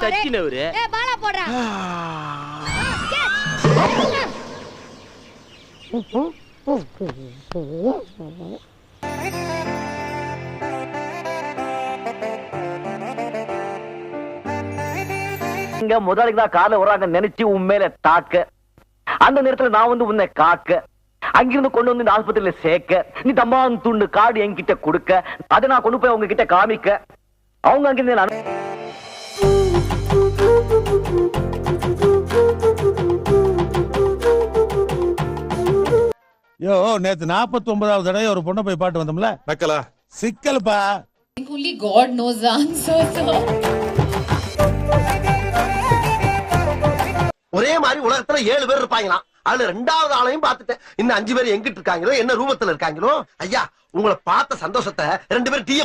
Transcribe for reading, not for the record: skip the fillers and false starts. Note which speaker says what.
Speaker 1: சச்சின் அவரு.
Speaker 2: பாலா போடுறா.
Speaker 3: இங்க முதலாளிக்கு தான் கால வராங்க நினைச்சு உண்மையில தாக்க, அந்த நேரத்துல நான் வந்து உன்னை காக்க, அங்கிருந்து கொண்டு வந்து இந்த ஆஸ்பத்திரியில சேர்க்க, நீ தம்மான் துண்டு கார்டு என்கிட்ட கொடுக்க, அதை நான் கொண்டு போய் அவங்க கிட்ட காமிக்க, அவங்க அங்கிருந்து
Speaker 4: யோ நேத்து 49வது தடவை ஒரு பொண்ணை போய் பாட்டு வந்தோம்ல,
Speaker 5: நக்கலா
Speaker 4: சிக்கல்பா.
Speaker 6: Only God knows the answer, sir.
Speaker 7: ஒரே மாதிரி உலகத்துல 7 பேர் இருப்பாங்களாம். அதுல 2வது ஆளையும் பார்த்துட்டேன். இன்னும் 5 பேர் எங்கிட்டு இருக்காங்களோ, என்ன ரூபத்துல இருக்காங்களோ. ஐயா, உங்களை பார்த்த சந்தோஷத்தை 2 பேர் டீ